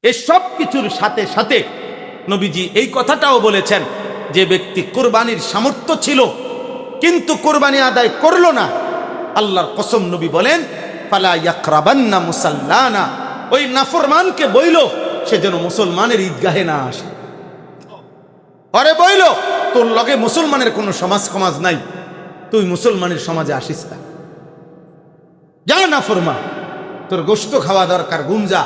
এই সব কিছুর সাথে সাথে নবীজি এই কথাটাও বলেছেন, যে ব্যক্তি কোরবানির সামর্থ্য ছিল কিন্তু কোরবানি আদায় করলো না, আল্লাহর কসম নবী বলেন ফালা ইয়াকরাবান্না মুসাল্লানা, ওই নাফরমানকে বইল সে যেন মুসলমানের ঈদগাহে না আসে। আরে বইল তোর লগে মুসলমানের কোনো সমাজ নাই, তুই মুসলমানের সমাজে আসিস না, যা নাফরমান, তোর গোশত খাওয়া দরকার, গুঞ্জা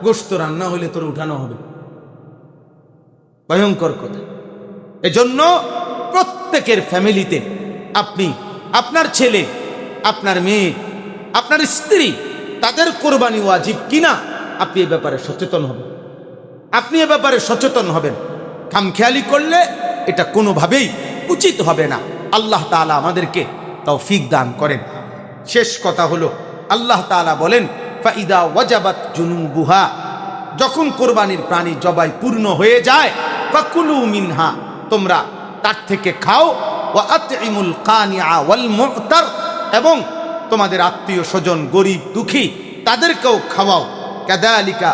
গোশত রান্না হইলে তোর উঠানো হবে। ভয়ঙ্কর কথা। এজন্য প্রত্যেকের ফ্যামিলিতে আপনি, আপনার ছেলে, আপনার মেয়ে, আপনার স্ত্রী, তাদের কোরবানি ওয়াজিব কিনা আপনি এ ব্যাপারে সচেতন হবেন। আপনি এ ব্যাপারে সচেতন হবেন। খামখেয়ালি করলে এটা কোনোভাবেই উচিত হবে না। আল্লাহ তাআলা আমাদেরকে তৌফিক দান করেন। শেষ কথা হলো, আল্লাহ তাআলা বলেন ফাইদা ওয়াজাবাত জুনুবুহা, যখন কোরবানির প্রাণী জবাই পূর্ণ হয়ে যায়, ফাকুলু মিনহা, তোমরা তার থেকে খাও, ওয়া আতইমুল কানিআ ওয়াল মু'তার, এবং তোমাদের আত্মীয় স্বজন, গরিব দুঃখী, তাদেরকেও খাওয়াও। কাযালিকা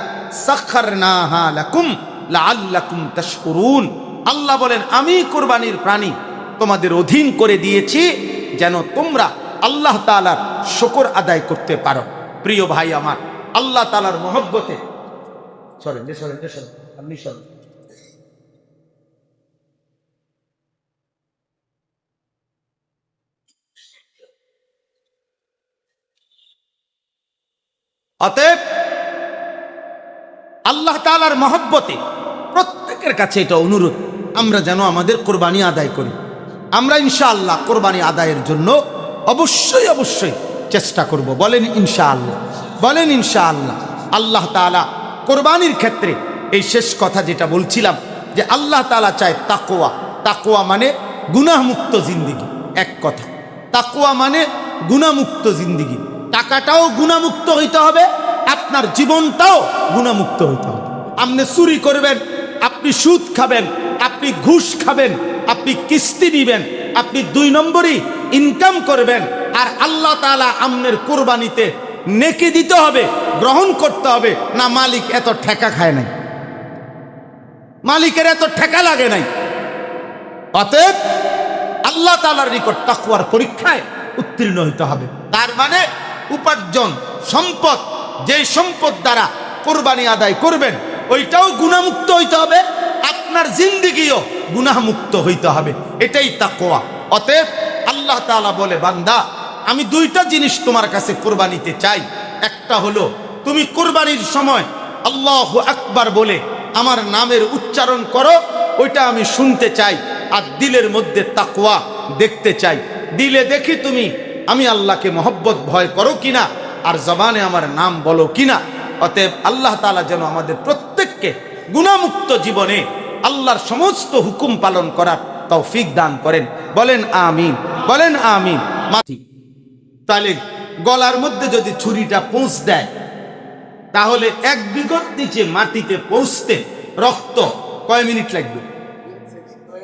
সাখখারনাহা লাকুম লাআল্লাকুম তাশকুরুন, আল্লাহ বলেন আমি কোরবানির প্রাণী তোমাদের অধীন করে দিয়েছি যেন তোমরা আল্লাহ তাআলার শুকর আদায় করতে পারো। প্রিয় ভাই আমার, আল্লাহ তাআলার মহব্বতে আপনি সরেন। অতএব আল্লাহ তাআলার মহব্বতে প্রত্যেকের কাছে এটা অনুরোধ, আমরা যেন আমাদের কোরবানি আদায় করি। আমরা ইনশাআল্লাহ কোরবানি আদায়ের জন্য অবশ্যই অবশ্যই চেষ্টা করব। বলেন ইনশাআল্লাহ, বলেন ইনশাআল্লাহ। আল্লাহ তাআলা কোরবানির ক্ষেত্রে এই শেষ কথা যেটা বলছিলাম, যে আল্লাহ তাআলা চায় তাকওয়া। তাকওয়া মানে গুনাহমুক্ত জিন্দেগি। এক কথা, তাকওয়া মানে গুনাহমুক্ত জিন্দেগি। টাকাটাও গুনাহমুক্ত হইতে হবে, আপনার জীবনটাও গুনাহমুক্ত হইতে হবে। আপনি চুরি করবেন, আপনি সুদ খাবেন, আপনি ঘুষ খাবেন, আপনি কিস্তি দিবেন, আপনি 2 নম্বরই ইনকাম করবেন, আর আল্লাহ তাআলা আমনের কোরবানিতে নেকি দিতে হবে, গ্রহণ করতে হবে না। মালিক এত ঠেকা খায় নাই, মালিকের এত ঠেকা লাগে নাই। অতএব আল্লাহ তাআলার নিকট তাকওয়ার পরীক্ষায় উত্তীর্ণ হইতে হবে। তার মানে উপার্জন সম্পদ, যে সম্পদ দ্বারা কোরবানি আদায় করবেন ওইটাও গুনাহমুক্ত হইতে হবে, আপনার জিন্দেগিও গুনাহমুক্ত হইতে হবে। এটাই তাকওয়া। অতএব আল্লাহ তাআলা বলে, বান্দা আমি 2টা জিনিস তোমার কাছে কোরবানিতে চাই। একটা হলো তুমি কোরবানির সময় আল্লাহু আকবার বলে আমার নামের উচ্চারণ করো, ওইটা আমি শুনতে চাই। আর দিলের মধ্যে তাকওয়া দেখতে চাই। দিলে দেখি তুমি আমি আল্লাহকে মহব্বত ভয় করো কিনা, আর জবানে আমার নাম বলো কিনা। অতএব আল্লাহ তাআলা যেন আমাদের প্রত্যেককে গুনাহমুক্ত জীবনে আল্লাহর সমস্ত হুকুম পালন করার তৌফিক দান করেন। বলেন আমিন, বলেন আমিন। তাহলে গলার মধ্যে যদি ছুরিটা পৌঁছ দেয়, তাহলে 1 বিঘত নিচে মাটিতে পৌঁছতে রক্ত কয় মিনিট লাগবে?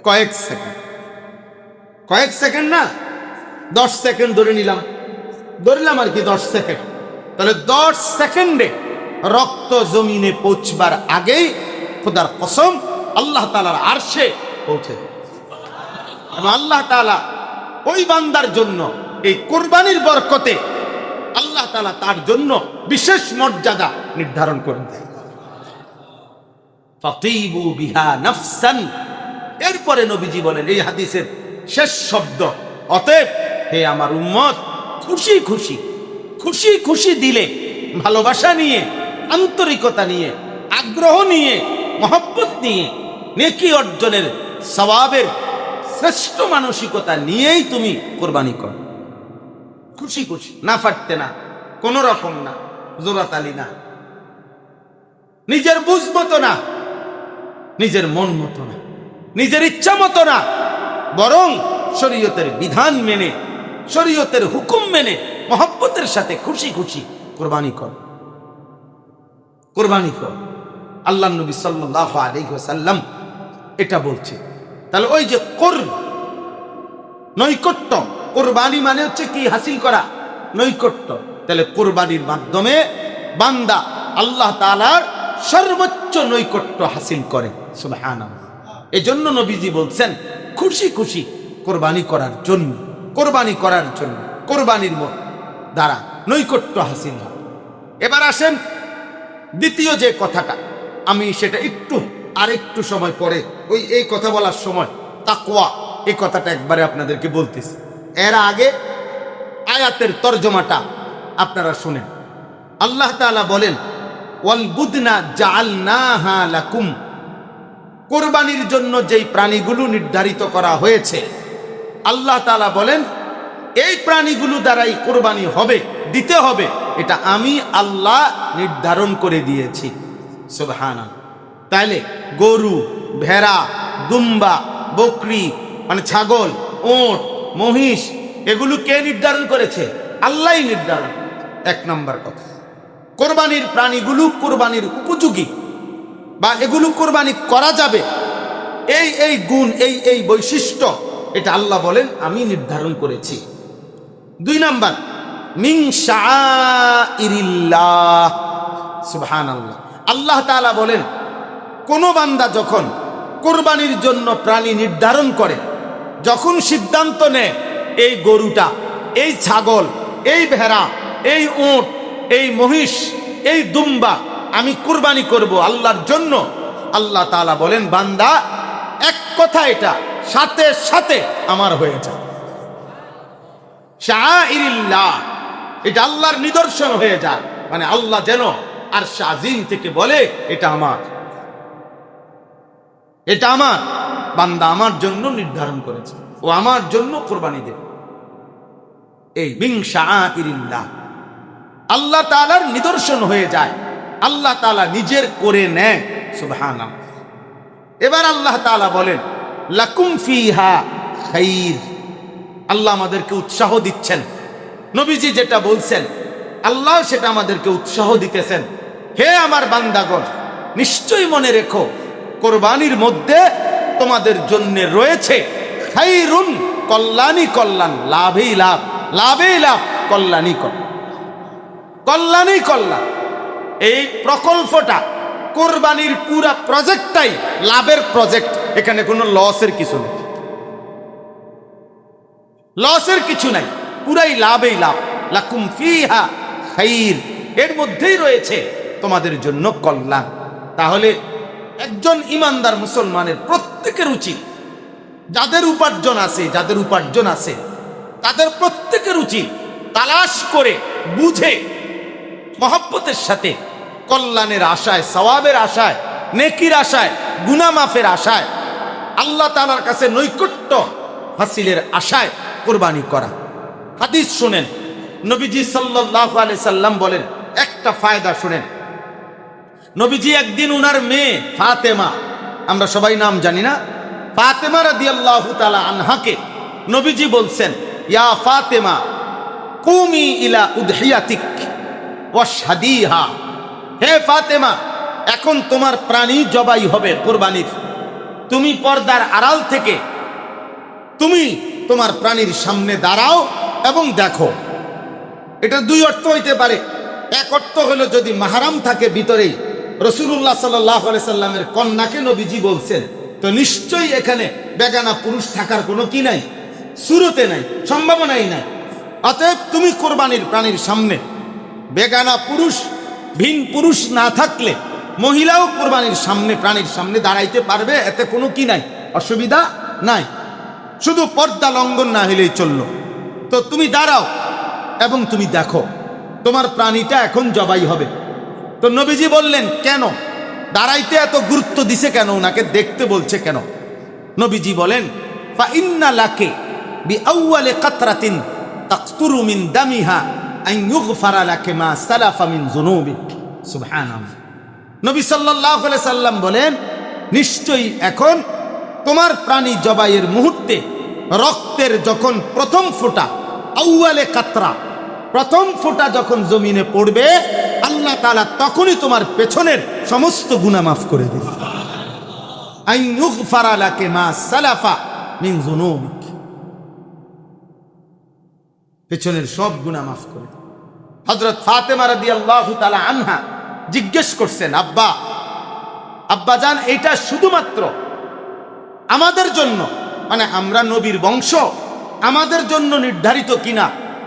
কয়েক সেকেন্ড। কয়েক সেকেন্ড না, 10 সেকেন্ড ধরলাম আর কি, 10 সেকেন্ড। তাহলে 10 সেকেন্ডে রক্ত জমিনে পৌঁছবার আগেই খোদার কসম আল্লাহ তাআলার আরশে পৌঁছে দেয়। এবং আল্লাহ তাআলা ওই বান্দার জন্য এই কোরবানির বরকতে আল্লাহ তাআলা তার জন্য বিশেষ মর্যাদা নির্ধারণ করে দেয়। ফাতিবু বিহা নাফসান, এরপরে নবীজি বলেন এই হাদিসের শেষ শব্দ, অতএব হে আমার উম্মত, খুশি খুশি খুশি খুশি দিলে, ভালোবাসা নিয়ে, আন্তরিকতা নিয়ে, আগ্রহ নিয়ে, মহব্বত নিয়ে, নেকি অর্জনের সওয়াবের শ্রেষ্ঠ মানসিকতা নিয়েই তুমি কোরবানি করো। খুশি খুশি, না ফাটতে না, কোন রকম না, জোরাতালি না, নিজের বুঝ মতো না, নিজের মন মতো না, নিজের ইচ্ছা মতো না, বরং শরীয়তের বিধান মেনে, শরীয়তের হুকুম মেনে মহব্বতের সাথে খুশি খুশি কোরবানি কর, কোরবানি কর। আল্লাহ নবী সাল্লাল্লাহু আলাইহি ওয়াসাল্লাম এটা বলছে। তাহলে ওই যে কুরব, নৈকট্য, কোরবানি মানে হচ্ছে কি? হাসিল করা, নৈকট্য। তাহলে কোরবানির মাধ্যমে বান্দা আল্লাহ তাআলার সর্বোচ্চ নৈকট্য হাসিল করে। সুবহানাল্লাহ। এজন্য নবীজি বলছেন খুশি খুশি কোরবানি করার জন্য, কোরবানি করার জন্য, কোরবানির দ্বারা নৈকট্য হাসিল হয়। এবার আসেন দ্বিতীয় যে কথাটা, আমি সেটা আরেকটু সময় পরে এই কথা বলার সময় তাকওয়া এই কথাটা একবারে আপনাদেরকে বলতেছি। এর আগে আয়াতের তরজমাটা আপনারা শুনেন। আল্লাহ তাআলা বলেন ওয়াল বুদনা জাআলনাহা লাকুম, কোরবানির জন্য যেই প্রাণীগুলো নির্ধারিত করা হয়েছে, আল্লাহ তাআলা বলেন এই প্রাণীগুলো দ্বারাই কোরবানি হবে, দিতে হবে, এটা আমি আল্লাহ নির্ধারণ করে দিয়েছি। সুবহানাল্লাহ। তাইলে গরু, ভেড়া, দুম্বা, বকরি মানে ছাগল, ওট, মহিষ, এগুলো কে নির্ধারণ করেছে? আল্লাহই নির্ধারণ। এক নাম্বার কথা, কোরবানির প্রাণীগুলো কোরবানির উপযোগী বা এগুলো কোরবানি করা যাবে, এই গুণ, এই বৈশিষ্ট্য, এটা আল্লাহ বলেন আমি নির্ধারণ করেছি। দুই নাম্বার, মিন শাআইরিল্লাহ। সুবহানাল্লাহ। আল্লাহ তাআলা বলেন কোন বান্দা যখন কোরবানির জন্য প্রাণী নির্ধারণ করে, যখন সিদ্ধান্ত নেয় এই গরুটা, এই ছাগল, এই ভেড়া, এই উট, এই মহিষ, এই দুম্বা আমি কুরবানি করব আল্লাহর জন্য, আল্লাহ তাআলা বলেন বান্দা এক কথা এটা সাথে সাথে আমার হয়ে যায়। শাআইরিল্লাহ, এটা আল্লাহর নিদর্শন হয়ে যায়, মানে আল্লাহ যেন আরশ আজিম থেকে বলে এটা আমার, এটা আমার বান্দা আমার জন্য নির্ধারণ করেছে, ও আমার জন্য কোরবানি দেবে। এই মিন শাআইরিল্লাহ আল্লাহ তাআলার নিদর্শন হয়ে যায়, আল্লাহ তাআলা নিজের করে নেয়। সুবহানাল্লাহ। এবার আল্লাহ তাআলা বলেন লাকুম ফিহা খাইর, আল্লাহ আমাদেরকে উৎসাহ দিচ্ছেন। নবীজি যেটা বলছেন আল্লাহ সেটা আমাদেরকে উৎসাহ দিতেছেন। হে আমার বান্দাগণ, নিশ্চয়ই মনে রেখো কোরবানির মধ্যে তোমাদের জন্য রয়েছে খাইরুন, কল্যাণী কল্যাণ, লাভেই লাভ, লাভেই লাভ, কল্যাণী কল্যাণ, কল্যাণী কল্যাণ। এই প্রকল্পটা, কোরবানির পুরা প্রজেক্টটাই লাভের প্রজেক্ট, এখানে কোনো লসের কিছু নেই, লসের কিছু নাই, পুরাই লাভেই লাভ। লাকুম ফিহা খাইর, এর মধ্যেই রয়েছে তোমাদের জন্য কল্যাণ। তাহলে একজন ইমানদার মুসলমানের প্রত্যেকের উচিত, যাদের উপার্জন আছে তাদের প্রত্যেকের উচিত তালাশ করে বুঝে মহব্বতের সাথে কল্যাণের আশায়, সওয়াবের আশায়, নেকির আশায়, গুনাহ মাফের আশায়, আল্লাহ তাআলার কাছে নৈকট্য হাসিলের আশায় কোরবানি করা। হাদিস শুনেন, নবীজি সাল্লাল্লাহু আলাইহি সাল্লাম বলেন, একটা ফায়দা শুনেন। নবীজি একদিন উনার মেয়ে ফাতেমা, আমরা সবাই নাম জানি না, ফাতেমা রাদিয়াল্লাহু তাআলা আনহাকে নবীজি বলছেন ইয়া ফাতেমা কুমি ইলা উদহিয়াতিক ওয়াশহাদিহা, হে ফাতেমা এখন তোমার প্রাণী জবাই হবে কোরবানির, তুমি পর্দার আড়াল থেকে তুমি তোমার প্রাণীর সামনে দাঁড়াও এবং দেখো। এটা দুই অর্থ হইতে পারে। এক অর্থ হলো যদি মাহরাম থাকে ভিতরেই, রাসূলুল্লাহ সাল্লাল্লাহু আলাইহি সাল্লামের কন্যাকে নবীজি বলছেন, তো নিশ্চয়ই এখানে বেগানা পুরুষ থাকার কোনো কি নাই, সুরতে নাই, সম্ভাবনাই নাই। অতএব তুমি কোরবানির প্রাণীর সামনে বেগানা পুরুষ, ভিন পুরুষ না থাকলে মহিলাও কোরবানির সামনে, প্রাণীর সামনে দাঁড়াইতে পারবে, এতে কোনো কি নাই, অসুবিধা নাই, শুধু পর্দা লঙ্ঘন না হলেই চলল। তো তুমি দাঁড়াও এবং তুমি দেখো তোমার প্রাণীটা এখন জবাই হবে। তো নবীজি বললেন কেন দাঁড়াইতে এত গুরুত্ব দিছে, কেন ওনাকে দেখতে বলছে কেন? নবীজি বলেন ফা ইন্না লাকে বিআউয়ালি কাতরাতিন তাকতুরু মিন দামিহা আন ইউগফারা লাকে মা সালাফা মিন যুনুবিক। সুবহানাল্লাহ। নবী সাল্লাল্লাহু আলাইহি সাল্লাম বলেন নিশ্চয়ই এখন তোমার প্রাণী জবাইয়ের মুহূর্তে রক্তের যখন প্রথম ফোঁটা, আউয়ালে কাতরা, প্রথম ফোঁটা যখন জমিনে পড়বে, আল্লাহ তাআলা তখনই তোমার পেছনের সমস্ত গুনাহ মাফ করে দিবেন। আন ইউগফারা লাকে মা সালাফা মিন যুনুবিক, পেছনের সব গুনাহ মাফ করে। হযরত ফাতেমা রাদিয়াল্লাহু তাআলা আনহা জিজ্ঞেস করছেন, আব্বা আব্বাজান, এইটা শুধুমাত্র আমাদের জন্য, মানে আমরা নবীর বংশ, আমাদের জন্য নির্ধারিত কিনা,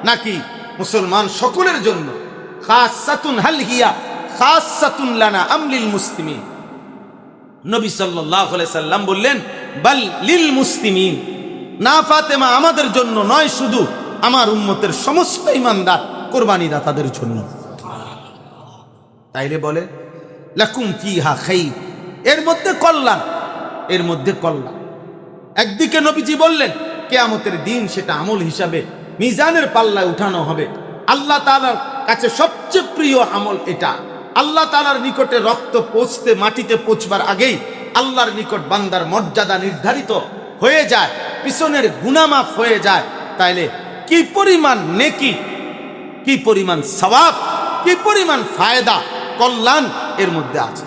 নাকি মুসলমান সকলের জন্য? খাসাতুন হাল হিয়া খাসাতুন লানা আম লিল মুসলিমিন? নবী সাল্লাল্লাহু আলাইহি সাল্লাম বললেন, বাল লিল মুসলিমিন। না ফাতেমা, আমাদের জন্য নয়, শুধু আমার উম্মতের সমস্ত ঈমানদার কুরবানি দাতাদের জন্য। তাইলে বলে লাকুম ফিহা খাইর, এর মধ্যে কল্যাণ, এর মধ্যে কল্যাণ। একদিকে নবীজি বললেন কিয়ামতের দিন সেটা আমল হিসাবে মিজানের পাল্লায় উঠানো হবে। আল্লাহ তাআলার কাছে সবচেয়ে প্রিয় আমল এটা। আল্লাহ তাআলার নিকটে রক্ত পৌঁছতে, মাটিতে পৌঁছবার আগেই আল্লাহর নিকট বান্দার মর্যাদা নির্ধারিত হয়ে যায়, পিছনের গুনাহ মাফ হয়ে যায়। তাইলে কি পরিমাণ নেকি, কি পরিমাণ সওয়াব, কি পরিমাণ ফায়দা, কল্যাণ এর মধ্যে আছে।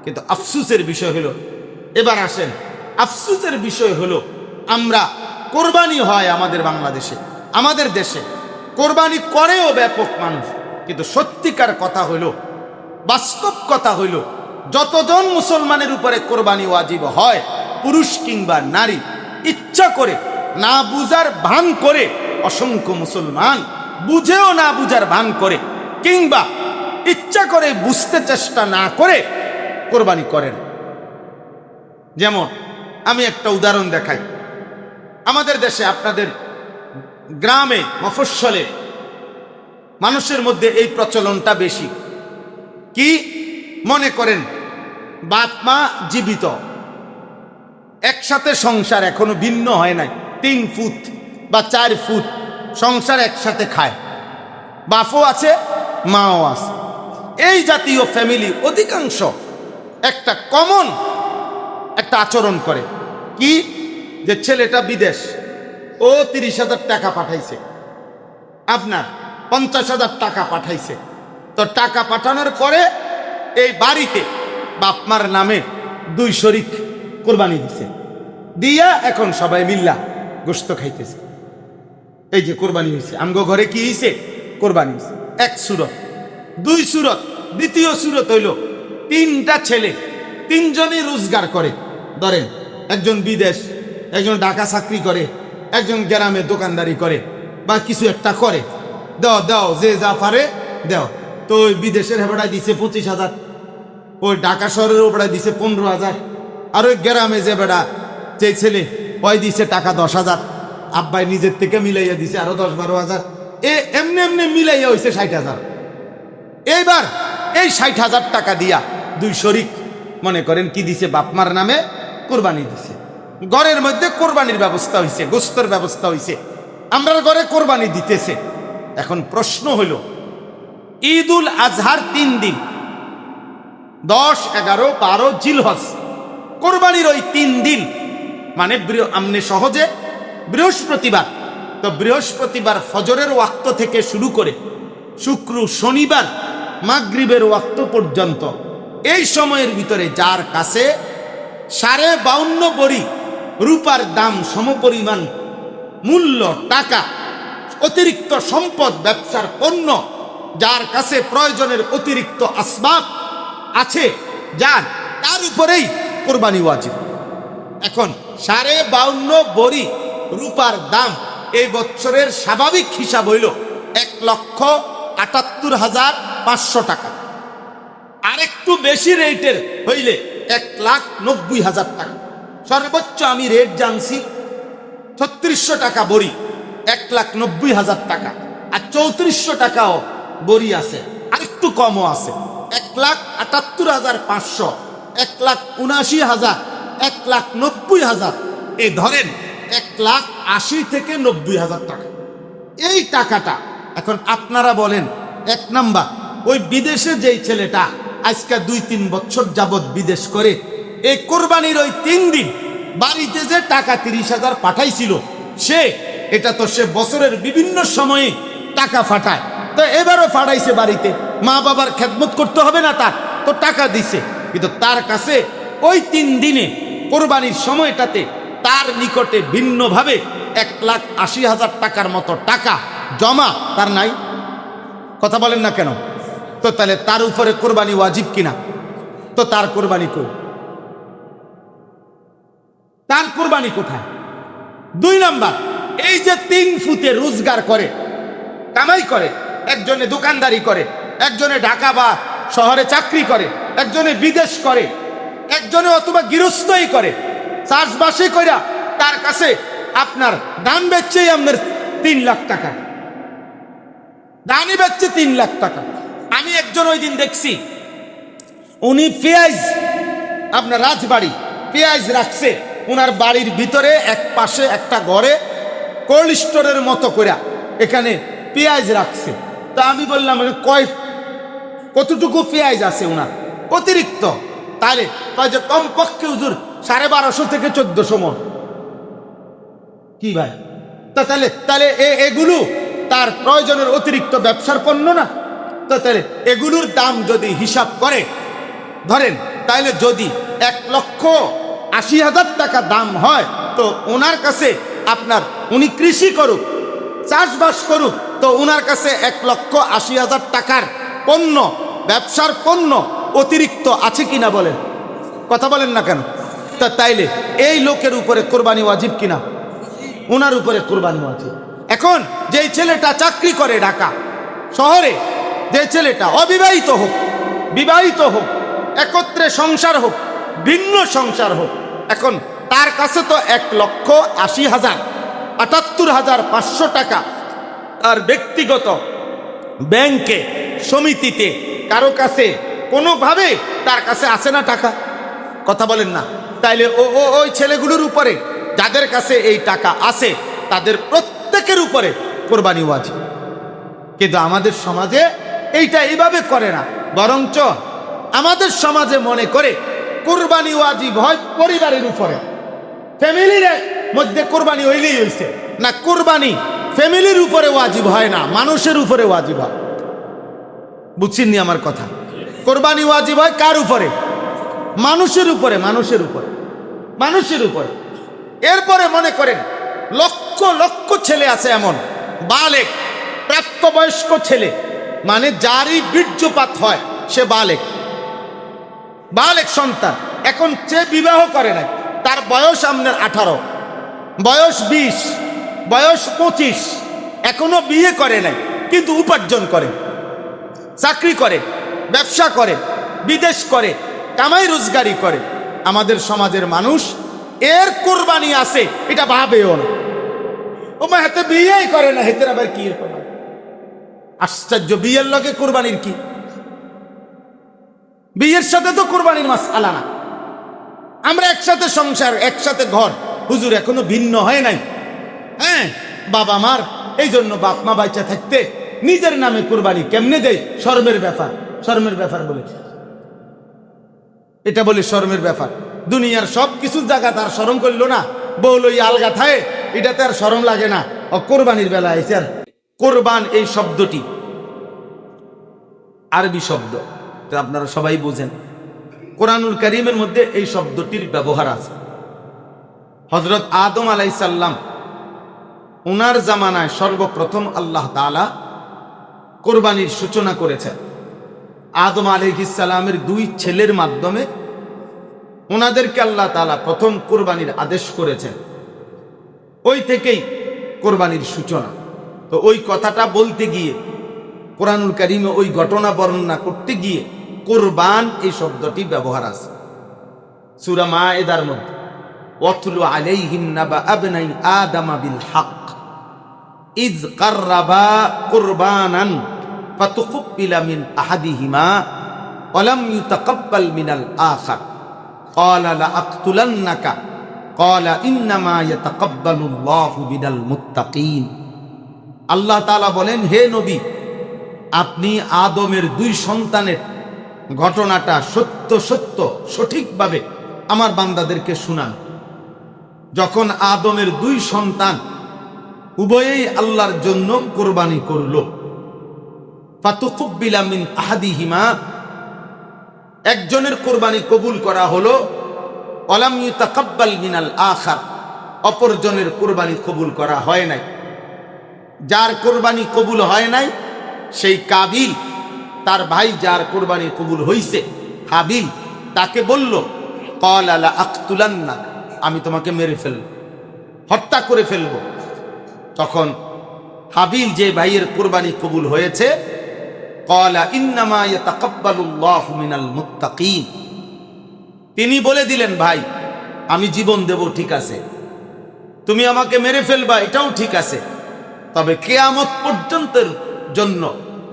কিন্তু আফসোসের বিষয় হলো, এবার আসেন, আফসোসের বিষয় হলো আমরা কোরবানি হয় আমাদের বাংলাদেশে, আমাদের দেশে কোরবানি করেও ব্যাপক মানুষ, কিন্তু সত্যিকার কথা হলো, বাস্তব কথা হইল, যতজন মুসলমানের উপরে কোরবানি ওয়াজিব হয়, পুরুষ কিংবা নারী, ইচ্ছা করে না বুঝার ভান করে অসংখ্য মুসলমান বুঝেও না বুঝার ভান করে, কিংবা ইচ্ছা করে বুঝতে চেষ্টা না করে কোরবানি করেন। যেমন আমি একটা উদাহরণ দেখাই। আমাদের দেশে, আপনাদের গ্রামে, মফস্বলে মানুষের মধ্যে এই প্রচলনটা বেশি। কি মনে করেন, বাপ মা জীবিত, একসাথে সংসার এখনো ভিন্ন হয় নাই, 3 ফুট বা 4 ফুট সংসার একসাথে খায়, বাপও আছে মাও আছে। এই জাতীয় ফ্যামিলি অধিকাংশ একটা কমন একটা আচরণ করে। কি, যে ছেলেটা বিদেশ, ও 30,000 টাকা পাঠাইছে, আপনার 50,000 টাকা পাঠাইছে, তো টাকা পাঠানোর পরে এই বাড়িতে বাপমার নামে 2 শরিক কোরবানি দিছে, দিয়া এখন সবাই মিল্লা গোশত খাইতেছে। এই যে কোরবানি হয়েছে, আমগো ঘরে কি হয়েছে? কোরবানি হয়েছে। 1 সুরত। 2 সুরত। দ্বিতীয় সুরত হইল, 3টা ছেলে, 3 জনই রোজগার করে। ধরেন একজন বিদেশ, একজন ঢাকা চাকরি করে, একজন গ্রামে দোকানদারি করে বা কিছু একটা করে, দাও দাও, যে যা পারে দাও। তো ওই বিদেশের হেবড়ায় দিছে 25,000, ওই ঢাকা শহরের ওপড়ায় দিছে 15,000, আর ওই গ্রামে যে বেড়া, যে ছেলে, ওই দিছে টাকা 10,000, আব্বাই নিজের থেকে মিলাইয়া দিছে আরো 10-12,000, এমনি এমনি মিলাইয়া হয়েছে 60,000। এইবার এই 60,000 টাকা দিয়া 2 শরিক মনে করেন কি দিছে, বাপমার নামে কোরবানি দিছে। ঘরের মধ্যে কোরবানির ব্যবস্থা হয়েছে, গোস্তের ব্যবস্থা হয়েছে, আমরা ঘরে কোরবানি দিতেছে। এখন প্রশ্ন হইল, ঈদুল আজহার 3 দিন, 10, 11, 12 জিলহজ, কোরবানির ওই 3 দিন, মানে আমনে সহজে বৃহস্পতিবার, তো বৃহস্পতিবার ফজরের ওয়াক্ত থেকে শুরু করে শুক্র শনিবার মাগরিবের ওয়াক্ত পর্যন্ত, এই সময়ের ভিতরে যার কাছে 52.5 ভরি রূপার দাম সমপরিমাণ মূল্য টাকা, অতিরিক্ত সম্পদ, ব্যবসার পণ্য, যার কাছে প্রয়োজনের অতিরিক্ত আসবাব আছে, যার, তার উপরেই কোরবানি ওয়াজিব। এখন 52.5 ভরি রূপার দাম এই বছরের স্বাভাবিক হিসাব হইল 1,78,500 টাকা। আরেকটু বেশি রেটের হইলে 1,90,000 টাকা। সর্বোচ্চ আমি রেট জানছি 3600 টাকা বড়ি, 1,90,000 টাকা। আর 3400 টাকাও বড়ি আছে, আরেকটু কমও আছে, 1,78,500, 1,79,000, 1,90,000, এই ধরেন 1,80,000 থেকে 90,000 টাকা। এই টাকাটা এখন আপনারা বলেন, 1 নাম্বার, ওই বিদেশে যেই ছেলেটা আজকে 2-3 বছর যাবৎ বিদেশ করে, এই কোরবানির ওই 3 দিন বাড়িতে যে টাকা 30,000 পাঠাইছিল, সে এটা তো সে বছরের বিভিন্ন সময়ে টাকা পাঠায়, তো এবারও পাঠাইছে বাড়িতে, মা বাবার খেদমত করতে হবে না, তার তো টাকা দিছে, কিন্তু তার কাছে ওই 3 দিনে কোরবানির সময়টাতে তার নিকটে ভিন্নভাবে 1,80,000 টাকার মতো টাকা জমা তার নাই। কথা বলেন না কেন? তো তাহলে তার উপরে কোরবানি ওয়াজিব কিনা? তো তার কোরবানি কই? তার কোরবানি কোথায়? 2 নাম্বার, এই যে 3 ফুটে রোজগার করে, কামাই করে, একজনে দোকানদারি করে, একজনে ঢাকা বা শহরে চাকরি করে, একজনে বিদেশ করে, একজনে অথবা গৃহস্থই করে, চাষবাসই কইরা তার কাছে আপনার ধান বেচছেই আপনার 3 লাখ টাকা, ধানই বেচছে 3 লাখ টাকা। আমি একজন ওই দিন দেখছি, উনি পেঁয়াজ, আপনার রাজবাড়ি পেঁয়াজ রাখছে ওনার বাড়ির ভিতরে, এক পাশে একটা ঘরে কোল্ড স্টোরের মতো করে এখানে পেঁয়াজ রাখছে। তা আমি বললাম কতটুকু পেঁয়াজ আছে ওনার অতিরিক্ত? তাহলে কয় যে কমপক্ষে হুজুর 1250 থেকে 1400 মন। কি ভাই, তা তাহলে তাহলে এগুলো তার প্রয়োজনের অতিরিক্ত ব্যবসার পণ্য না? তো তাহলে এগুলোর দাম যদি হিসাব করে ধরেন, তাহলে যদি 1,80,000 টাকা দাম হয়, তো ওনার কাছে আপনার উনি কৃষি করুক, চাষবাস করুক, তো ওনার কাছে 1,80,000 টাকার পণ্য, ব্যবসার পণ্য অতিরিক্ত আছে কিনা বলেন? কথা বলেন না কেন? তা তাইলে এই লোকের উপরে কোরবানি ওয়াজিব কিনা? ওনার উপরে কোরবানি ওয়াজিব। এখন যেই ছেলেটা চাকরি করে ঢাকা শহরে, যে ছেলেটা অবিবাহিত হোক, বিবাহিত হোক, একত্রে সংসার হোক, ভিন্ন সংসার হোক, এখন তার কাছে তো 1,80,000, 78,500 টাকা তার ব্যক্তিগত ব্যাংকে, সমিতিতে, কারো কাছে কোনোভাবে তার কাছে আসে না টাকা। কথা বলেন না? তাইলে ওই ছেলেগুলোর উপরে যাদের কাছে এই টাকা আছে, তাদের প্রত্যেকের উপরে কোরবানি ওয়াজিব। কিন্তু আমাদের সমাজে এইটা এইভাবে করে না, বরঞ্চ আমাদের সমাজে মনে করে কোরবানি ওয়াজিব হয় পরিবারের উপরে, ফ্যামিলির মধ্যে কোরবানি হইলেই হইছে না। কোরবানি ফ্যামিলির উপরে ওয়াজিব হয় না, মানুষের উপরে ওয়াজিব হয়। বুঝছেন নি আমার কথা? কোরবানি ওয়াজিব হয় কার উপরে? মানুষের উপরে, মানুষের উপরে, মানুষের উপরে। এরপরে মনে করেন লক্ষ লক্ষ ছেলে আছে এমন, বালেক, প্রাপ্তবয়স্ক ছেলে, মানে যারই বীর্যপাত হয় সে বালেক, বালেক সন্তান। এখন সে বিবাহ করে নাই, তার বয়স আপনার 18, বয়স 20, বয়স 25, এখনো বিয়ে করে নাই, কিন্তু উপার্জন করে, চাকরি করে, ব্যবসা করে, বিদেশ করে, কামাই রোজগারি করে। আমাদের সমাজের মানুষ এর কোরবানি আছে এটা ভাবেও না। ও মা হাতে বিয়েই করে না, হেতের আবার কি কোরবানি? আশ্চর্য, বিয়ের লগে কোরবানির কি? বিয়ের সাথে তো কোরবানির মাসআলা না। আমরা একসাথে সংসার, একসাথে ঘর, হুজুর এখনো ভিন্ন হয় নাই। হ্যাঁ, বাবা মার, এই জন্য বাপ মা বাচ্চা থাকতে নিজের নামে কোরবানি কেমনে দেয়? শরমের ব্যাপার, শরমের ব্যাপার বলে এটা বলে শরমের ব্যাপার। দুনিয়ার সব কিছু জায়গা তার শরম করলো না, বউ লই আলগা থাকে, এটাতে আর শরম লাগে না। ও কোরবানির বেলা আইছে। আর কোরবান এই শব্দটি আরবি শব্দ, আপনারা সবাই বোঝেন। কোরআনুল কারীমের মধ্যে এই শব্দটির ব্যবহার আছে। হযরত আদম আলাইহিস সালাম, ওনার জামানায় সর্বপ্রথম আল্লাহ তাআলা কোরবানির সূচনা করেছেন। আদম আলাইহিস সালামের 2 ছেলের মাধ্যমে ওনাদেরকে আল্লাহ তাআলা প্রথম কোরবানির আদেশ করেছেন। ওই থেকেই কোরবানির সূচনা। তো ওই কথাটা বলতে গিয়ে, কোরআনুল কারীমে ওই ঘটনা বর্ণনা করতে গিয়ে কোরবান এই শব্দটি ব্যবহার আছে। সূরা মায়েদার মধ্যে ওয়াতলু আলাইহিম নাবা আবনাই আদম বিল হক ইয কাররাবা কুরবানান ফাতুকবিলা মিন আহাদিহিমা ওয়া লাম ইউতাকাব্বাল মিনাল আখার ক্বালা লা আকতুলান্নাকা ক্বালা ইন্নামা ইয়াতাকাব্বালুল্লাহু মিনাল মুত্তাকিন। আল্লাহ তাআলা বলেন, হে নবী, আপনি আদমের 2 সন্তানের ঘটনাটা সত্য সত্য সঠিকভাবে আমার বান্দাদেরকে শুনান। যখন আদমের 2 সন্তান উভয়েই আল্লাহর জন্য কোরবানি করল, ফাতুকবিলা মিন আহাদিহিমা, একজনের কোরবানি কবুল করা হলো, ওয়ালাম ইউতাকাব্বাল মিনাল আখার, অপরজনের কোরবানি কবুল করা হয় নাই। যার কোরবানি কবুল হয় নাই সেই কাবিল, তার ভাই যার কোরবানি কবুল হইছে হাবিল, তাকে বলল ক্বালা লা আকতুলান্নাক, আমি তোমাকে মেরে ফেলব, হত্যা করে ফেলব। তখন হাবিল যে ভাইয়ের কোরবানি কবুল হয়েছে, ক্বালা ইন্নামা ইয়াতাকাব্বালুল্লাহু মিনাল মুত্তাকিন, তিনি বলে দিলেন ভাই আমি জীবন দেব, ঠিক আছে, তুমি আমাকে মেরে ফেলবা, এটাও ঠিক আছে, তবে কিয়ামত পর্যন্তের জন্য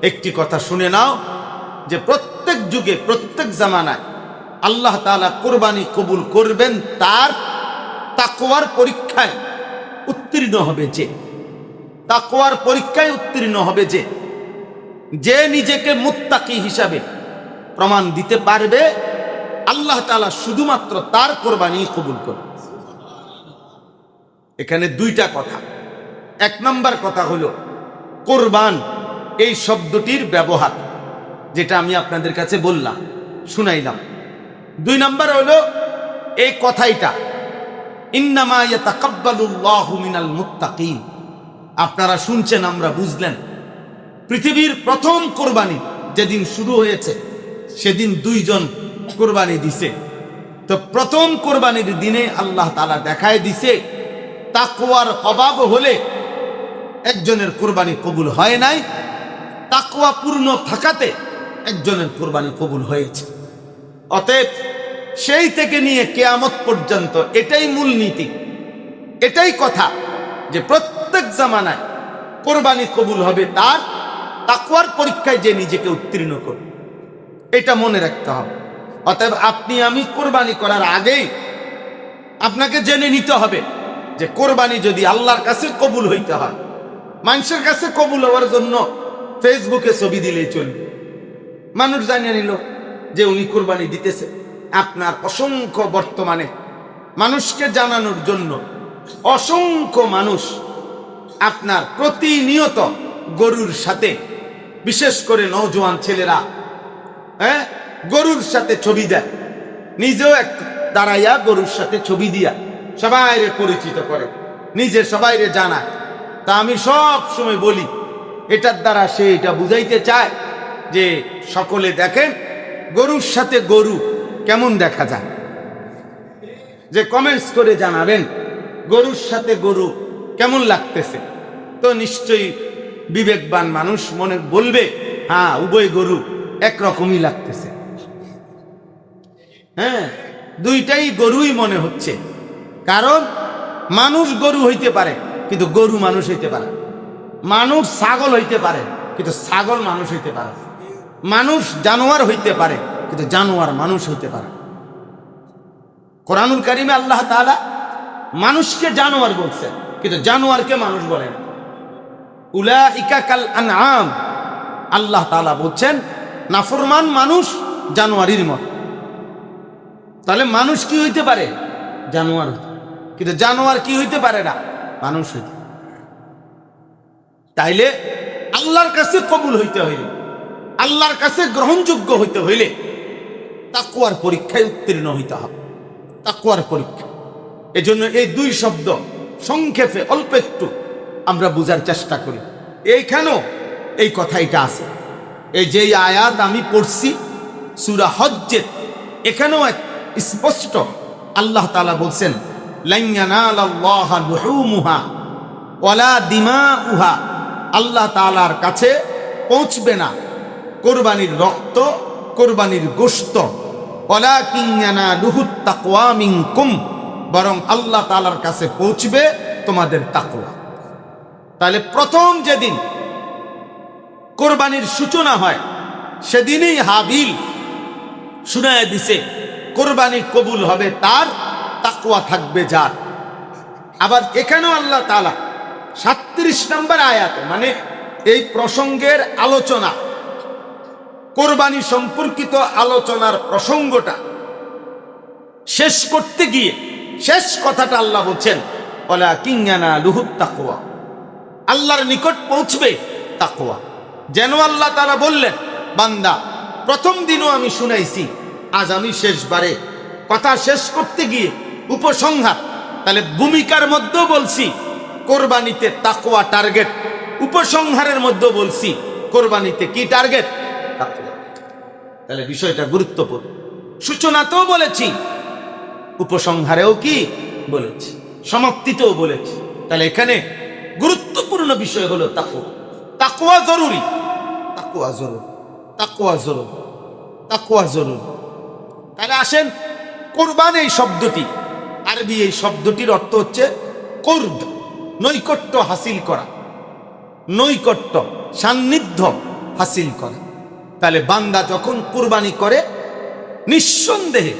একটি কথা শুনে নাও, যে প্রত্যেক যুগে প্রত্যেক জামানায় আল্লাহ তাআলা কোরবানি কবুল করবেন তার তাকওয়ার পরীক্ষায় উত্তীর্ণ হবে যে, তাকওয়ার পরীক্ষায় উত্তীর্ণ হবে যে, যে নিজেকে মুত্তাকি হিসাবে প্রমাণ দিতে পারবে, আল্লাহ তাআলা শুধুমাত্র তার কোরবানি কবুল করবে। এখানে দুইটা কথা। এক নম্বর কথা হলো কোরবান এই শব্দটির ব্যবহার, যেটা আমি আপনাদের কাছে বললাম, শুনাইলাম। দুই নম্বর হলো এই কথাইটা ইন্নামা ইয়াতাকাব্বালুল্লাহু মিনাল মুত্তাকিন, আপনারা শুনছেন, আমরা বুঝলেন। পৃথিবীর প্রথম কোরবানি যেদিন শুরু হয়েছে সেদিন দুইজন কোরবানি দিছে। তো প্রথম কোরবানির দিনে আল্লাহ তাআলা দেখায় দিছে তাকওয়ার অভাব হলে একজনের কোরবানি কবুল হয় নাই, তাকওয়া পূর্ণ থাকাতে একজনের কোরবানি কবুল হয়েছে। অতএব সেই থেকে নিয়ে কিয়ামত পর্যন্ত এটাই মূল নীতি, এটাই কথা, যে প্রত্যেক জামানায় কোরবানি কবুল হবে তার তাকওয়ার পরীক্ষায় যে নিজেকে উত্তীর্ণ করবে, এটা মনে রাখতে হবে। অতএব আপনি আমি কোরবানি করার আগেই আপনাকে জেনে নিতে হবে যে কোরবানি যদি আল্লাহর কাছে কবুল হইতে হয়, মানুষের কাছে কবুল হওয়ার জন্য ফেসবুকে ছবি দিলেই চলবে, মানুষ জানিয়ে নিল যে উনি কোরবানি দিতেছে। আপনার অসংখ্য বর্তমানে মানুষকে জানানোর জন্য অসংখ্য মানুষ আপনার প্রতিনিয়ত গরুর সাথে, বিশেষ করে নওজোয়ান ছেলেরা গরুর সাথে ছবি দেয়, নিজেও এক দাঁড়াইয়া গরুর সাথে ছবি দিয়া সবাইরে পরিচিত করে, নিজে সবাইরে জানায়। তা আমি সব সময় বলি, এটার দ্বারা সে এটা বুঝাইতে চায় যে সকলে দেখেন গরুর সাথে গরু কেমন দেখা যায়, যে কমেন্টস করে জানাবেন গরুর সাথে গরু কেমন লাগতেছে। তো নিশ্চয়ই বিবেকবান মানুষ মনে বলবে, হ্যাঁ উভয় গরু একরকমই লাগতেছে, হ্যাঁ দুইটাই গরুই মনে হচ্ছে। কারণ মানুষ গরু হইতে পারে কিন্তু গরু মানুষ হইতে পারে, মানুষ ছাগল হইতে পারে কিন্তু ছাগল মানুষ হইতে পারে, মানুষ জানোয়ার হইতে পারে কিন্তু জানোয়ার মানুষ হইতে পারে। কোরআনুল কারিমে আল্লাহ তাআলা মানুষকে জানোয়ার বলছেন কিন্তু জানোয়ারকে মানুষ বলেন। উলাইকা কাল আনআম, আল্লাহ তাআলা বলছেন নাফরমান মানুষ জানোয়ারের মতো। তাহলে মানুষ কি হইতে পারে? জানোয়ার, কিন্তু জানোয়ার কি হইতে পারে না? মানুষ হইতে। তাইলে আল্লাহর কাছে কবুল হইতে হইলে, আল্লাহর কাছে গ্রহণযোগ্য হইতে হইলে তাকওয়ার পরীক্ষায় উত্তীর্ণ হইতে হবে, তাকওয়ার পরীক্ষা। এজন্য এই দুই শব্দ সংক্ষেপে অল্প একটু আমরা বুঝার চেষ্টা করি। এইখানেও এই কথাইটা আছে। এই যে আয়াত আমি পড়ছি সূরা হজ্জের, এখানেও স্পষ্ট আল্লাহ তাআলা বলছেন লান ইয়ানালাল্লাহা লুহুমুহা ওয়ালা দিমাউহা, আল্লাহ তাআলার কাছে পৌঁছবে না কোরবানির রক্ত, কোরবানির গোশত, ওয়ালাকিন ইয়ানালুহুত তাকওয়া মিনকুম, বরং আল্লাহ তাআলার কাছে পৌঁছবে তোমাদের তাকওয়া। তাহলে প্রথম যেদিন কোরবানির সূচনা হয় সেদিনই হাবিল শুনায় দিছে কোরবানি কবুল হবে তার, তাকওয়া থাকবে যার। আবার এখানেও আল্লাহ তাআলা 37 নম্বর আয়াতে, মানে এই প্রসঙ্গের আলোচনা, কোরবানি সম্পর্কিত আলোচনার প্রসঙ্গটা শেষ করতে গিয়ে শেষ কথাটা আল্লাহ বলছেন ওয়ালাকিন ইয়ানালুহুত তাকওয়া, আল্লাহর নিকট পৌঁছবে তাকওয়া। যেন আল্লাহ তাআলা বললেন বান্দা প্রথম দিনও আমি শুনাইছি, আজ আমি শেষবারে কথা শেষ করতে গিয়ে উপসংহার। তাহলে ভূমিকার মধ্যেও বলছি কোরবানিতে তাকওয়া টার্গেট, উপসংহারের মধ্যে বলছি কোরবানিতে কি টার্গেট? তাকওয়া। তাহলে বিষয়টা গুরুত্বপূর্ণ। সূচনাতেও বলেছি, উপসংহারেও কি বলেছি, সমাপ্তিতেও বলেছি। তাহলে এখানে গুরুত্বপূর্ণ বিষয় হলো তাকওয়া। তাকওয়া জরুরি, তাকওয়া জরুরি, তাকওয়া জরুরি, তাকওয়া জরুরি। তাহলে আসেন, কুরবান এই শব্দটি, আরবি এই শব্দটির অর্থ হচ্ছে কুরব, নৈকট্য হাসিল করা, নৈকট্য, সান্নিধ্য হাসিল করা। তাহলে বান্দা যখন কুরবানি করে, নিঃসন্দেহে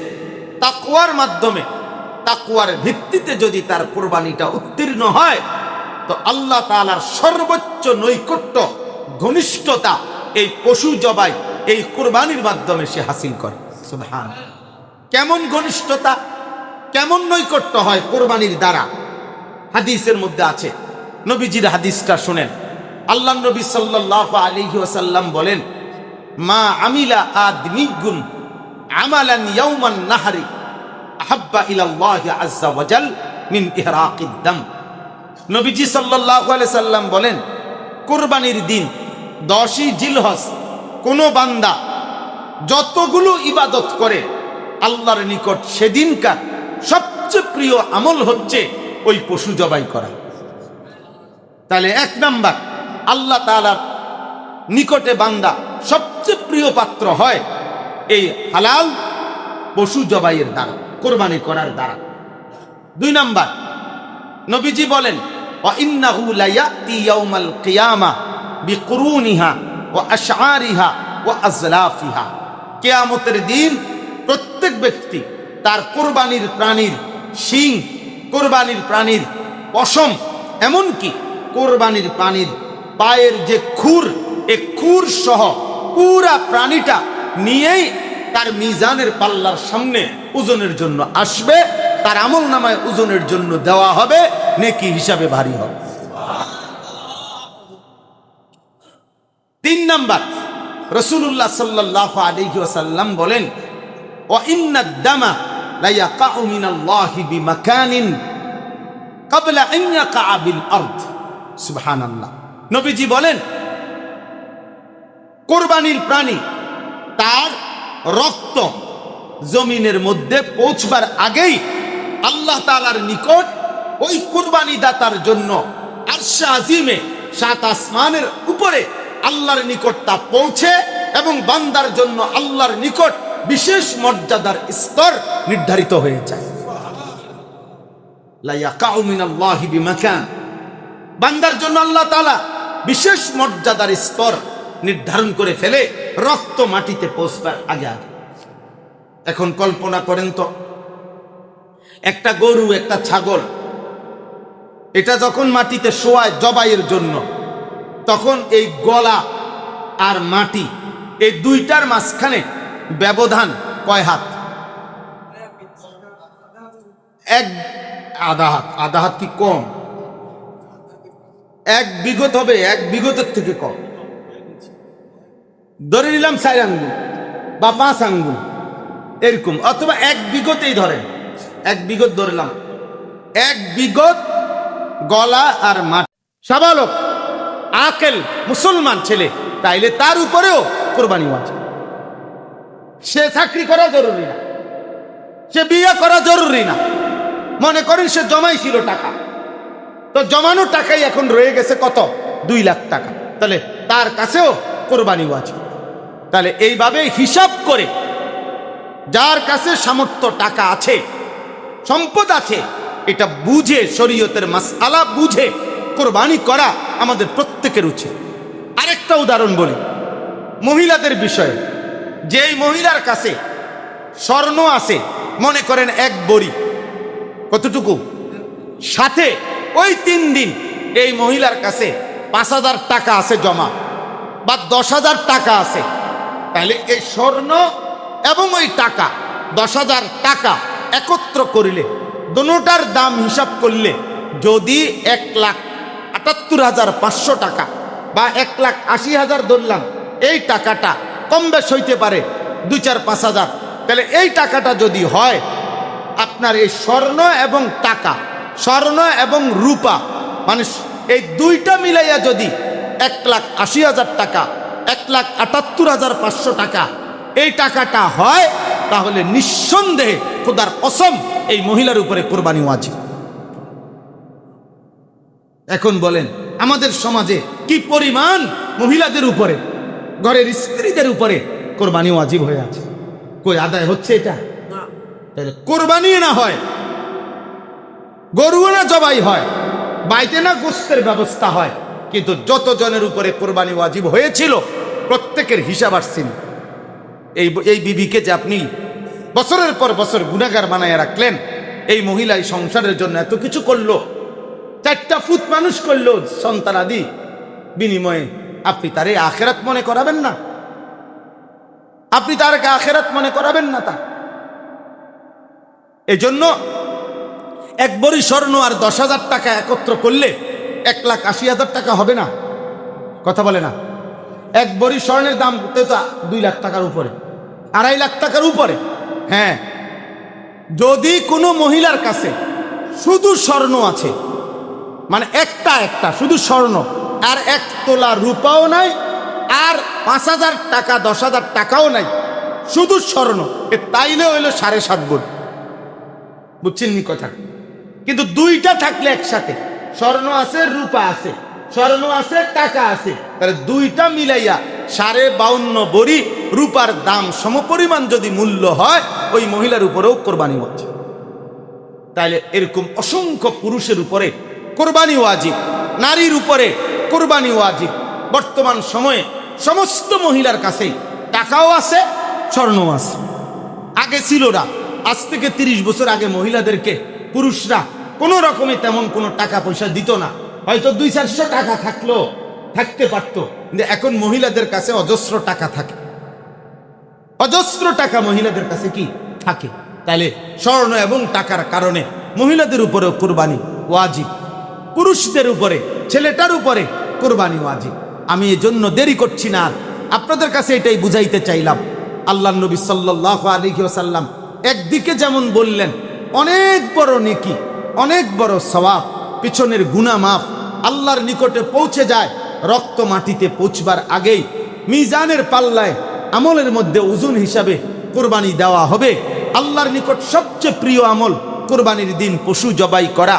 তাকওয়ার মাধ্যমে, তাকওয়ার ভিত্তিতে যদি তার কুরবানিটা উত্তীর্ণ হয়, তো আল্লাহ তাআলার সর্বোচ্চ নৈকট্য, ঘনিষ্ঠতা এই পশু জবাই, এই কুরবানির মাধ্যমে সে হাসিল করে। সুবহানাল্লাহ। কেমন ঘনিষ্ঠতা, কেমন নৈকট্য হয় কুরবানির দ্বারা? হাদিসের মধ্যে আছে, নবীজির হাদিসটা শুনেন। আল্লাহ নবী সাল্লাল্লাহু আলাইহি ওয়াসাল্লাম বলেন, মা আমিলা আদমিগুন আমালান ইয়াউমান নাহরি আহাব্বা ইলাল্লাহি আযজা ওয়া জাল মিন ইহরাকিদ দাম। নবীজি সাল্লাল্লাহু আলাইহি সাল্লাম বলেন, কুরবানির দিন 10ই জিলহজ কোন বান্দা যতগুলো ইবাদত করে, আল্লাহর নিকট সেদিনকার সবচেয়ে প্রিয় আমল হচ্ছে ওই পশু জবাই করা। তাহলে 1 নাম্বার, আল্লাহ তাআলার নিকটে বান্দা সবচেয়ে প্রিয় পাত্র হয় এই হালাল পশু জবাইয়ের দ্বারা, কুরবানি করার দ্বারা। 2 নাম্বার, নবীজি বলেন, ওয়া ইন্নাহু লায়াতি ইয়াউমাল কিয়ামা বিকুরুনিহা ওয়া আশআরিহা ওয়া আজলাফিহা। কিয়ামতের দিন প্রত্যেক ব্যক্তি তার কুরবানির প্রাণীর শিং, কুরবানির প্রাণীর পশম, এমনকি কুরবানির প্রাণীর পায়ের যে খুর, এই খুর সহ পুরা প্রাণীটা নিয়েই তার মিজানের পাল্লার সামনে ওজনের জন্য আসবে, তার আমল নামায় ওজনের জন্য দেওয়া হবে, নেকি হিসাবে ভারী হবে। 3 নাম্বার, রাসূলুল্লাহ সাল্লাল্লাহু আলাইহি ওয়াসাল্লাম বলেন, ওয়া ইন্নাদ দামা লা ইয়াকাউ মিনাল্লাহি বিমাকানিন ক্বাবলা আন ইয়াকা বিল আরদ। সুবহানাল্লাহ। নবীজি বলেন, কুরবানির প্রাণী তার রক্ত জমিনের মধ্যে পৌঁছবার আগেই আল্লাহ তাআলার নিকট ওই কুরবানি দাতার জন্য আরশে আজিমে 7 আসমানের উপরে আল্লাহর নিকট তা পৌঁছে, এবং বান্দার জন্য আল্লাহর নিকট বিশেষ মর্যাদার স্তর নির্ধারিত হয়ে যায়। লা ইয়াকাউ মিনাল্লাহি বিমাকান, বান্দার জন্য আল্লাহ তাআলা বিশেষ মর্যাদার স্তর নির্ধারণ করে ফেলে রক্ত মাটিতে পৌঁছবার আগে আগে। এখন কল্পনা করেন তো, একটা গরু, একটা ছাগল, এটা যখন মাটিতে শোয়ায় জবাইয়ের জন্য, তখন এই গলা আর মাটি, এই দুইটার মাঝখানে ব্যবধান কয় হাত? আধা হাত। আধা হাত কি কম? 1 বিঘত হবে, 1 বিঘতের থেকে কম। ধরে নিলাম 4 আঙ্গুল বা 5 আঙ্গুল এরকম, অথবা 1 বিঘতেই ধরেন, 1 বিঘত ধরলাম, 1 বিঘত গলা আর মাটি। সাবালক আকেল মুসলমান ছেলে, তাইলে তার উপরেও কুরবানি ওয়াজিব। সে চাকরি করা জরুরি না, সে বিয়ে করা জরুরি না। মনে করেন সে জমাইছিল টাকা, তো জমানো টাকাই এখন রয়ে গেছে কত? 2 লাখ টাকা, তাহলে তার কাছেও কুরবানি ওয়াজিব। তাহলে এইভাবে হিসাব করে যার কাছে সামর্থ্য টাকা আছে, সম্পদ আছে, এটা বুঝে, শরীয়তের মাসআলা বুঝে কুরবানি করা আমাদের প্রত্যেকের উচিত। আরেকটা উদাহরণ বলি মহিলাদের বিষয়ে। যেই মহিলার কাছে স্বর্ণ আছে, মনে করেন 1 বড়ি, কতটুকু? সাথে ওই 3 দিন এই মহিলার কাছে 5,000 টাকা আছে জমা, বা 10,000 টাকা আছে, তাহলে এই স্বর্ণ এবং ওই টাকা 10,000 টাকা একত্র করিলে, দুটোটার দাম হিসাব করলে যদি 1,78,500 টাকা বা 1,80,000 ধরলাম, এই টাকাটা কম বেশ হইতে পারে 2-4-5,000। তাহলে এই টাকাটা যদি হয় আপনার এই স্বর্ণ এবং টাকা, স্বর্ণ এবং রূপা, মানে এই দুইটা মিলাইয়া যদি 1,80,000 টাকা 1,78,500 টাকা এই টাকাটা হয়, তাহলে নিঃসন্দেহে খোদার কসম এই মহিলার উপরে কোরবানি ওয়াজিব। এখন বলেন আমাদের সমাজে কি পরিমাণ মহিলাদের উপরে, ঘরের স্ত্রীদের উপরে কোরবানি ওয়াজিব হয়ে আছে? কই আদায় হচ্ছে এটা? তাহলে কোরবানি না হয়, গরু না জবাই হয়, বাইতে না গোস্তের ব্যবস্থা হয়, কিন্তু যত জনের উপরে কোরবানি ওয়াজিব হয়েছিল প্রত্যেকের হিসাব আসছেন। এই বিবিকে যে আপনি বছরের পর বছর গুনাহগার বানায় রাখলেন, এই মহিলা এই সংসারের জন্য এত কিছু করলো, 4টা ফুট মানুষ করলো সন্তান আদি বিনিময়ে, আপনি তারে আখেরাত মনে করাবেন না? আপনি তারকে আখেরাত মনে করাবেন না? তা এই জন্য 1 ভরি স্বর্ণ আর 10,000 টাকা একত্র করলে 1,80,000 টাকা হবে না? কথা বলে না? 1 ভরি স্বর্ণের দাম তো 2 লাখ টাকার উপরে, 2.5 লাখ টাকার উপরে। হ্যাঁ, যদি কোনো মহিলার কাছে শুধু স্বর্ণ আছে, মানে একটা শুধু স্বর্ণ, আর 1 তোলা রূপাও নাই, আর 5,000 টাকা 10,000 টাকাও নাই, শুধু স্বর্ণ, তাইলে হইল 7.5 ভরি। বুঝছেন নি কথা? কিন্তু 2টা থাকলে একসাথে, স্বর্ণ আছে রূপা আছে, স্বর্ণ আছে টাকা আছে, তাহলে 2টা মিলাইয়া 52.5 ভরি রূপার দাম সমপরিমাণ যদি মূল্য হয়, ওই মহিলার উপরেও কোরবানি ওয়াজিব। তাইলে এরকম অসংখ্য পুরুষের উপরে কোরবানি ওয়াজিব, নারীর উপরে কোরবানি ওয়াজিব। বর্তমান সময়ে সমস্ত মহিলার কাছেই টাকাও আছে, স্বর্ণও আছে। আগে ছিল না, আজ থেকে 30 বছর আগে মহিলাদেরকে পুরুষরা কোনো রকমে তেমন কোনো টাকা পয়সা দিত না, হয়তো 200-400 টাকা থাকতে পারতো, কিন্তু এখন মহিলাদের কাছে অজস্র টাকা থাকে, অজস্র টাকা মহিলাদের কাছে কি থাকে। তাহলে স্বর্ণ এবং টাকার কারণে মহিলাদের উপরেও কোরবানি ওয়াজিব, পুরুষদের উপরে, ছেলেটার উপরে কোরবানি ওয়াজিব। আমি এজন্য দেরি করছি না, আপনাদের কাছে এটাই বুঝাইতে চাইলাম। আল্লাহর নবী সাল্লাল্লাহু আলাইহি ওয়াসাল্লাম একদিকে যেমন বললেন অনেক বড় নেকি, অনেক বড় সওয়াব, পিছনের গুনাহ মাফ, আল্লাহর নিকটে পৌঁছে যায়, রক্ত মাটিতে পৌঁছবার আগেই মিজানের পাল্লায় আমলের মধ্যে ওজন হিসাবে কোরবানি দেওয়া হবে। আল্লাহর নিকট সবচেয়ে প্রিয় আমল কোরবানির দিন পশু জবাই করা।